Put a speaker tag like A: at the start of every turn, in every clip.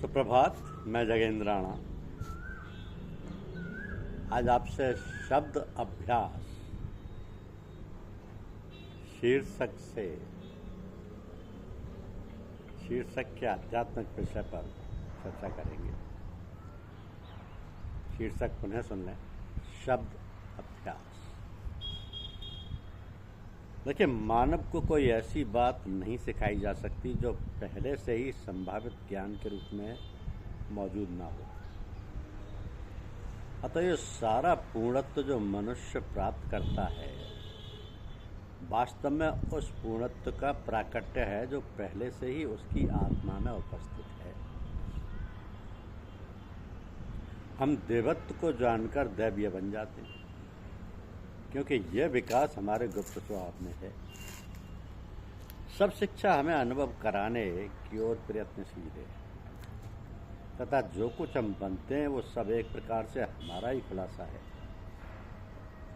A: सुप्रभात। मैं जगेंद्र राणा आज आपसे शब्द अभ्यास शीर्षक के आध्यात्मिक विषय पर चर्चा करेंगे। शीर्षक पुनः सुन लें, शब्द अभ्यास। देखिए, मानव को कोई ऐसी बात नहीं सिखाई जा सकती जो पहले से ही संभावित ज्ञान के रूप में मौजूद ना हो। अतः ये सारा पूर्णत्व जो मनुष्य प्राप्त करता है वास्तव में उस पूर्णत्व का प्राकट्य है जो पहले से ही उसकी आत्मा में उपस्थित है। हम देवत्व को जानकर दैवीय बन जाते हैं क्योंकि यह विकास हमारे गुप्त स्वभाव में है। सब शिक्षा हमें अनुभव कराने की ओर प्रयत्नशील है तथा जो कुछ हम बनते हैं वो सब एक प्रकार से हमारा ही खुलासा है।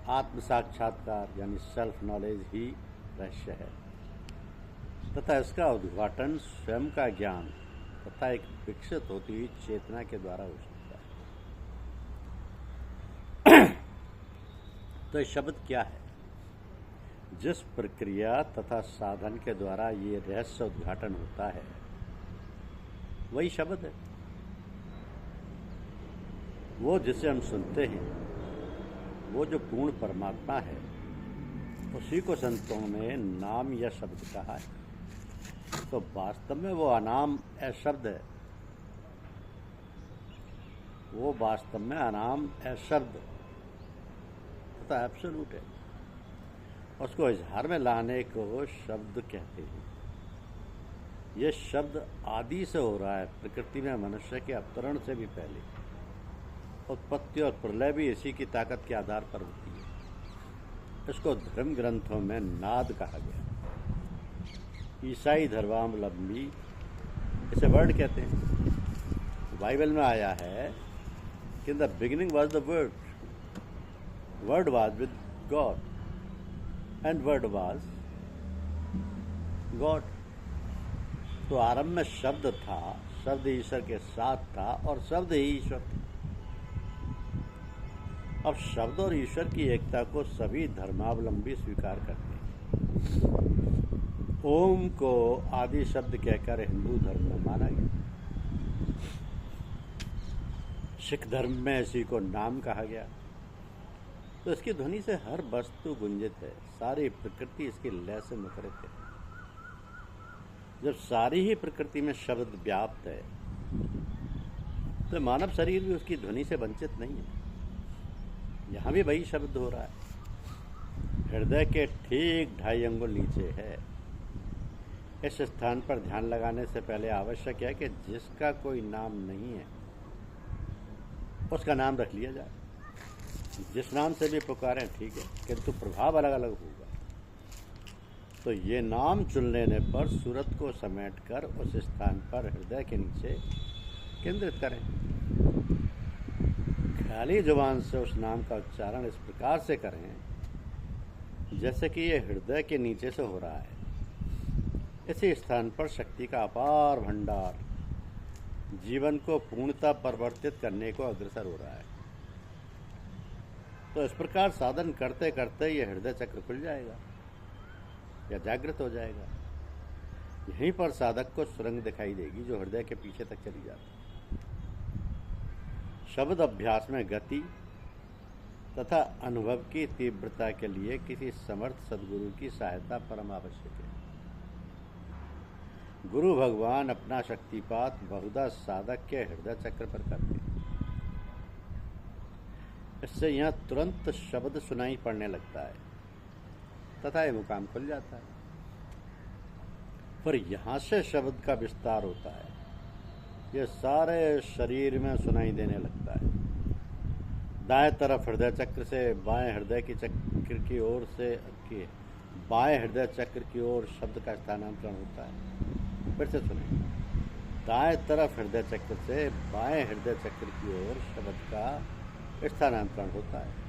A: आत्म साक्षात्कार यानी सेल्फ नॉलेज ही रहस्य है तथा इसका उद्घाटन स्वयं का ज्ञान तथा एक विकसित होती हुई चेतना के द्वारा हो सकता है। तो ये शब्द क्या है? जिस प्रक्रिया तथा साधन के द्वारा ये रहस्य उद्घाटन होता है वही शब्द है। वो जिसे हम सुनते हैं वो जो पूर्ण परमात्मा है उसी को संतों ने नाम या शब्द कहा है। तो वास्तव में वो अनाम शब्द है। वो वास्तव में अनाम शब्द तथा एब्सोल्यूट है। उसको इजहार में लाने को शब्द कहते हैं। ये शब्द आदि से हो रहा है। प्रकृति में मनुष्य के अवतरण से भी पहले उत्पत्ति और प्रलय भी इसी की ताकत के आधार पर होती है। इसको धर्म ग्रंथों में नाद कहा गया। ईसाई धर्मावलंबी इसे वर्ड कहते हैं। बाइबल में आया है कि in the beginning was the word, word was with God and word was God. तो आरंभ में शब्द था, शब्द ईश्वर के साथ था और शब्द ही ईश्वर था। अब शब्द और ईश्वर की एकता को सभी धर्मावलंबी स्वीकार करते हैं। ओम को आदि शब्द कहकर हिंदू धर्म में माना गया। सिख धर्म में इसी को नाम कहा गया। तो इसकी ध्वनि से हर वस्तु गुंजित है। सारी प्रकृति इसकी लय से मुखरित है। जब सारी ही प्रकृति में शब्द व्याप्त है तो मानव शरीर भी उसकी ध्वनि से वंचित नहीं है। यहाँ भी वही शब्द हो रहा है। हृदय के ठीक 2.5 अंगुल नीचे है। इस स्थान पर ध्यान लगाने से पहले आवश्यक है कि जिसका कोई नाम नहीं है उसका नाम रख लिया जाए। जिस नाम से भी पुकारें ठीक है, किंतु प्रभाव अलग अलग होगा। तो ये नाम चुन लेने पर सूरत को समेटकर उस स्थान पर हृदय के नीचे केंद्रित करें। खाली जुबान से उस नाम का उच्चारण इस प्रकार से करें जैसे कि ये हृदय के नीचे से हो रहा है। इसी स्थान पर शक्ति का अपार भंडार जीवन को पूर्णता परिवर्तित करने को अग्रसर हो रहा है। तो इस प्रकार साधन करते करते ये हृदय चक्र खुल जाएगा या जागृत हो जाएगा। यहीं पर साधक को सुरंग दिखाई देगी जो हृदय के पीछे तक चली जाती है। शब्द अभ्यास में गति तथा अनुभव की तीव्रता के लिए किसी समर्थ सद्गुरु की सहायता परम आवश्यक है। गुरु भगवान अपना शक्तिपात बहुधा साधक के हृदय चक्र पर करते हैं। इससे यहाँ तुरंत शब्द सुनाई पड़ने लगता है तथा यह मुकाम खुल जाता है। पर यहाँ से शब्द का विस्तार होता है। ये सारे शरीर में सुनाई देने लगता है। दाएं तरफ हृदय चक्र से बाएं हृदय की चक्र की ओर से बाएं हृदय चक्र की ओर शब्द का स्थानांतरण होता है। फिर से सुने, दाएं तरफ हृदय चक्र से बाएं हृदय चक्र की ओर शब्द का स्थानांतरण होता है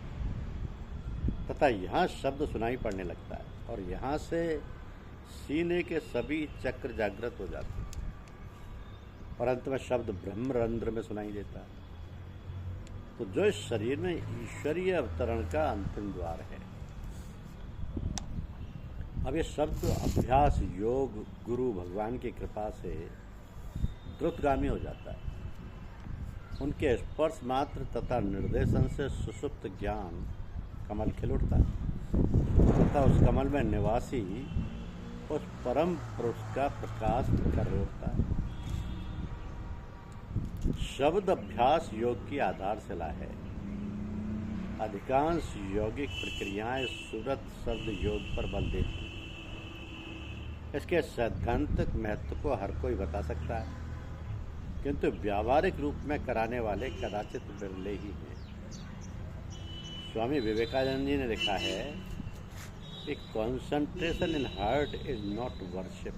A: तथा यहाँ शब्द सुनाई पड़ने लगता है और यहाँ से सीने के सभी चक्र जागृत हो जाते हैं। और अंत में शब्द ब्रह्मरंध्र में सुनाई देता है। तो जो इस शरीर में ईश्वरीय अवतरण का अंतिम द्वार है। अब ये शब्द अभ्यास, योग, गुरु भगवान की कृपा से द्रुतगामी हो जाता है। उनके स्पर्श मात्र तथा निर्देशन से सुषुप्त ज्ञान कमल खिल उठता है तथा उस कमल में निवासी उस परम पुरुष का प्रकाश कर उठता है। शब्द अभ्यास योग की आधारशिला है। अधिकांश यौगिक प्रक्रियाएं सूरत शब्द योग पर बल देती हैं। इसके सैद्धांतिक महत्व को हर कोई बता सकता है, किंतु व्यावहारिक रूप में कराने वाले कदाचित बिरले ही हैं। स्वामी विवेकानंद जी ने लिखा है कि concentration in heart is not worship,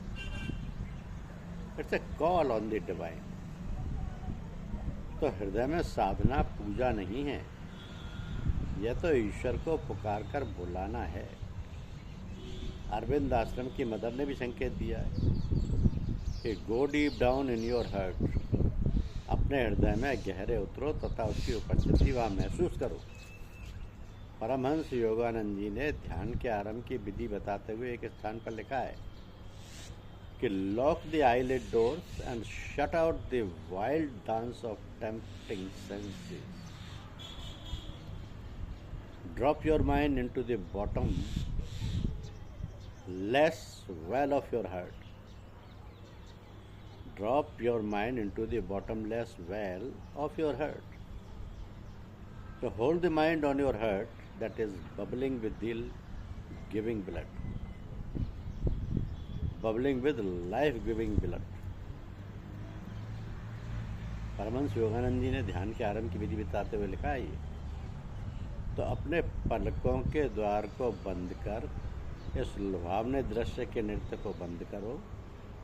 A: it's a call on the divine. तो हृदय में साधना पूजा नहीं है, यह तो ईश्वर को पुकार कर बुलाना है। अरविंद आश्रम की मदर ने भी संकेत दिया है कि go deep down in your heart, अपने हृदय में गहरे उतरो तथा उसकी उपस्थिति वहाँ महसूस करो। परमहंस योगानंद जी ने ध्यान के आरंभ की विधि बताते हुए एक स्थान पर लिखा है कि lock the eyelid doors and shut out the wild dance of tempting senses, drop your mind into the bottom less well of your heart. Drop your mind into the bottomless well of your heart. So hold the mind on your heart that is bubbling with the giving blood, bubbling with life-giving blood. Paramahansa Yogananda ji ने ध्यान के आरंभ की विधि बताते हुए लिखा है, तो अपने पलकों के द्वार को बंद कर इस लुभावने दृश्य के नृत्य को बंद करो।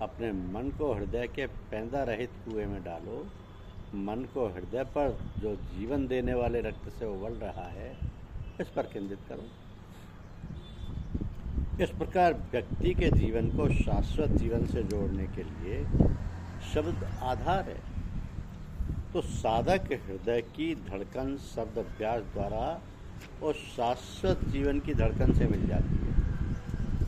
A: अपने मन को हृदय के पैंदा रहित कुएं में डालो। मन को हृदय पर जो जीवन देने वाले रक्त से उबल रहा है, इस पर केंद्रित करो। इस प्रकार व्यक्ति के जीवन को शाश्वत जीवन से जोड़ने के लिए शब्द आधार है। तो साधक हृदय की धड़कन शब्द अभ्यास द्वारा उस शाश्वत जीवन की धड़कन से मिल जाती है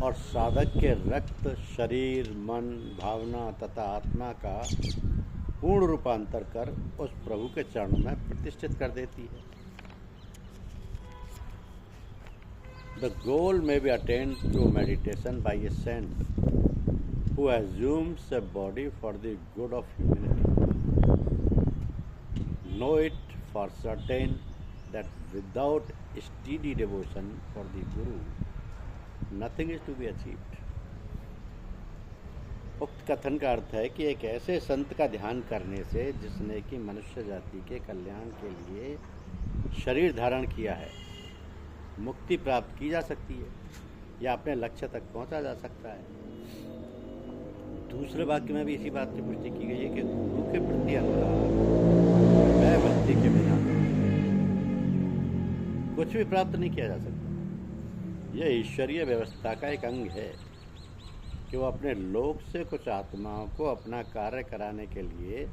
A: और साधक के रक्त, शरीर, मन, भावना तथा आत्मा का पूर्ण रूपांतर कर उस प्रभु के चरणों में प्रतिष्ठित कर देती है। The goal may be attained through meditation by a saint who assumes a body for the good of humanity. Know it for certain that without steady devotion for the Guru, nothing is to be achieved. उक्त कथन का अर्थ है कि एक ऐसे संत का ध्यान करने से जिसने कि मनुष्य जाति के कल्याण के लिए शरीर धारण किया है, मुक्ति प्राप्त की जा सकती है या अपने लक्ष्य तक पहुंचा जा सकता है। दूसरे वाक्य में भी इसी बात की पुष्टि की गई है कि गुरु के प्रति अनुराग वह भक्ति के बिना कुछ भी प्राप्त नहीं किया जा सकता। यह ईश्वरीय व्यवस्था का एक अंग है कि वो अपने लोक से कुछ आत्माओं को अपना कार्य कराने के लिए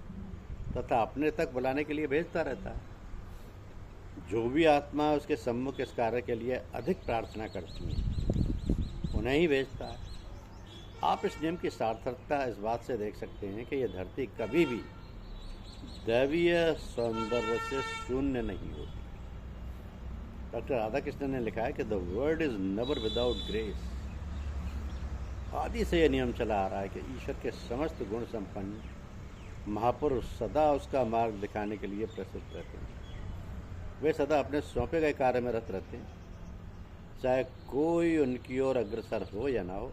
A: तथा अपने तक बुलाने के लिए भेजता रहता है। जो भी आत्मा उसके सम्मुख इस कार्य के लिए अधिक प्रार्थना करती हैं, उन्हें ही भेजता है। आप इस नियम की सार्थकता इस बात से देख सकते हैं कि यह धरती कभी भी दैवीय सौंदर्य से शून्य नहीं होती। डॉक्टर राधा कृष्णन ने लिखा है कि the world is never without grace. आदि से यह नियम चला आ रहा है कि ईश्वर के समस्त गुण संपन्न महापुरुष सदा उसका मार्ग दिखाने के लिए प्रसिद्ध रहते हैं। वे सदा अपने सौंपे गए कार्य में रत रहते हैं, चाहे कोई उनकी ओर अग्रसर हो या ना हो।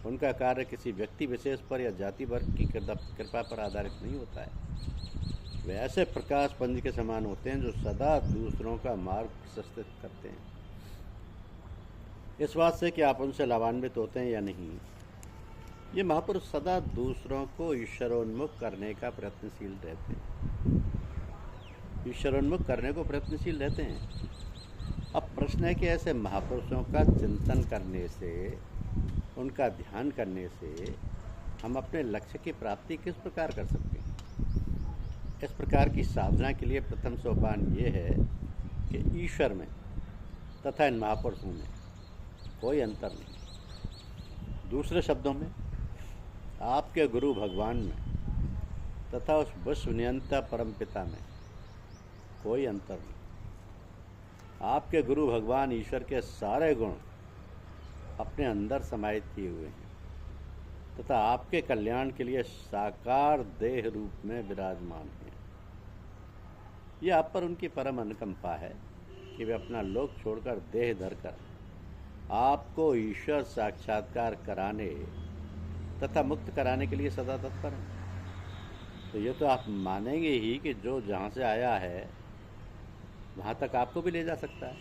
A: उनका कार्य किसी व्यक्ति विशेष पर या जाति वर्ग की कृपा पर आधारित नहीं होता है। वे ऐसे प्रकाश पंज के समान होते हैं जो सदा दूसरों का मार्ग प्रशस्त करते हैं। इस बात से कि आप उनसे लाभान्वित होते हैं या नहीं, ये महापुरुष सदा दूसरों को ईश्वरोन्मुख करने का प्रयत्नशील रहते हैं, ईश्वरोन्मुख करने को प्रयत्नशील रहते हैं। अब प्रश्न है कि ऐसे महापुरुषों का चिंतन करने से, उनका ध्यान करने से हम अपने लक्ष्य की प्राप्ति किस प्रकार कर सकते हैं? इस प्रकार की साधना के लिए प्रथम सोपान ये है कि ईश्वर में तथा इन महापुरुषों में कोई अंतर नहीं। दूसरे शब्दों में, आपके गुरु भगवान में तथा उस विश्व नियंता परम पिता में कोई अंतर नहीं। आपके गुरु भगवान ईश्वर के सारे गुण अपने अंदर समाहित किए हुए हैं तथा आपके कल्याण के लिए साकार देह रूप में विराजमान हैं। ये आप पर उनकी परम अनुकंपा है कि वे अपना लोक छोड़कर देह धरकर आपको ईश्वर साक्षात्कार कराने तथा मुक्त कराने के लिए सदा तत्पर हैं। तो ये तो आप मानेंगे ही कि जो जहाँ से आया है वहाँ तक आपको भी ले जा सकता है।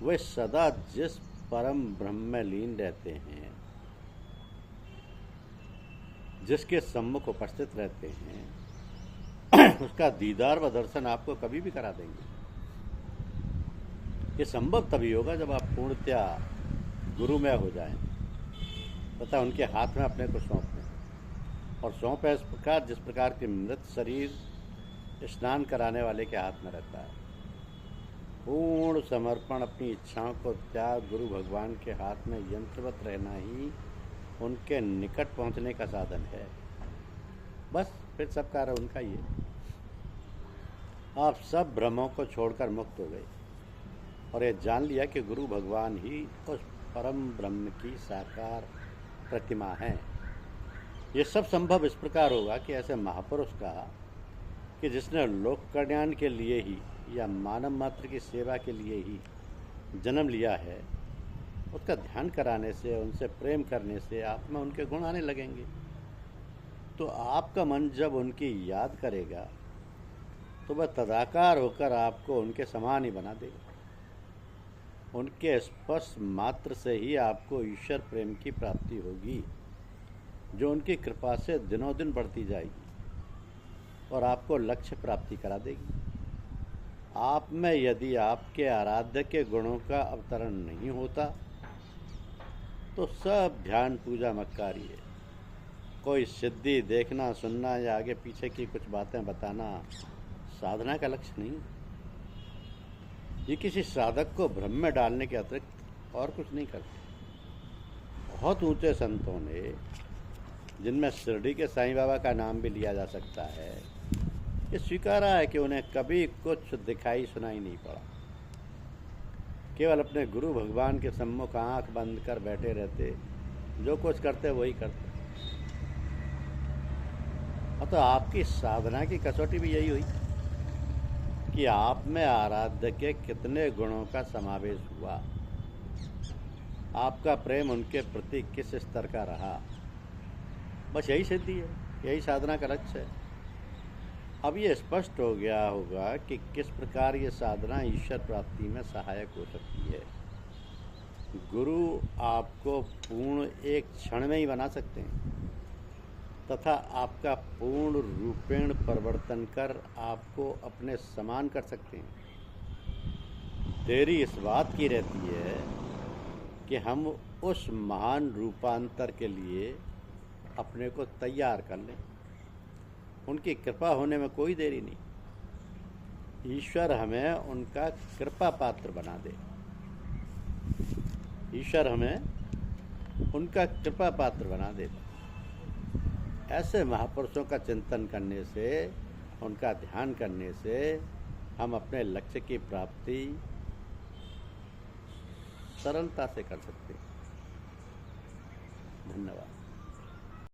A: वे सदा जिस परम ब्रह्म में लीन रहते हैं, जिसके सम्मुख उपस्थित रहते हैं, उसका दीदार व दर्शन आपको कभी भी करा देंगे। ये संभव तभी होगा जब आप पूर्णतया गुरुमय हो जाएं तथा उनके हाथ में अपने को सौंप दें। और सौंपे इस प्रकार जिस प्रकार के मृत शरीर स्नान कराने वाले के हाथ में रहता है। पूर्ण समर्पण, अपनी इच्छाओं को त्याग, गुरु भगवान के हाथ में यंत्रवत रहना ही उनके निकट पहुंचने का साधन है। बस फिर सब कार्य उनका ही है। आप सब भ्रमों को छोड़कर मुक्त हो गए और ये जान लिया कि गुरु भगवान ही उस परम ब्रह्म की साकार प्रतिमा है। ये सब संभव इस प्रकार होगा कि ऐसे महापुरुष का कि जिसने लोक कल्याण के लिए ही या मानव मात्र की सेवा के लिए ही जन्म लिया है, उसका ध्यान कराने से, उनसे प्रेम करने से आप में उनके गुण आने लगेंगे। तो आपका मन जब उनकी याद करेगा तो वह तदाकार होकर आपको उनके समान ही बना देगा। उनके स्पर्श मात्र से ही आपको ईश्वर प्रेम की प्राप्ति होगी, जो उनकी कृपा से दिनों दिन बढ़ती जाएगी और आपको लक्ष्य प्राप्ति करा देगी। आप में यदि आपके आराध्य के गुणों का अवतरण नहीं होता तो सब ध्यान पूजा मक्कारी है। कोई सिद्धि देखना, सुनना या आगे पीछे की कुछ बातें बताना साधना का लक्ष्य नहीं। ये किसी साधक को भ्रम में डालने के अतिरिक्त और कुछ नहीं करते। बहुत ऊंचे संतों ने, जिनमें शिरडी के साईं बाबा का नाम भी लिया जा सकता है, ये स्वीकारा है कि उन्हें कभी कुछ दिखाई सुनाई नहीं पड़ा। केवल अपने गुरु भगवान के सम्मुख आंख बंद कर बैठे रहते, जो कुछ करते वही करते। और तो आपकी साधना की कसौटी भी यही हुई कि आप में आराध्य के कितने गुणों का समावेश हुआ, आपका प्रेम उनके प्रति किस स्तर का रहा। बस यही सिद्धि है, यही साधना का लक्ष्य है। अब ये स्पष्ट हो गया होगा कि किस प्रकार ये साधना ईश्वर प्राप्ति में सहायक हो सकती है। गुरु आपको पूर्ण एक क्षण में ही बना सकते हैं तथा आपका पूर्ण रूपेण परिवर्तन कर आपको अपने समान कर सकते हैं। देरी इस बात की रहती है कि हम उस महान रूपांतर के लिए अपने को तैयार कर लें। उनकी कृपा होने में कोई देरी नहीं। ईश्वर हमें उनका कृपा पात्र बना दे। ईश्वर हमें उनका कृपा पात्र बना दे। ऐसे महापुरुषों का चिंतन करने से, उनका ध्यान करने से हम अपने लक्ष्य की प्राप्ति सरलता से कर सकते हैं। धन्यवाद।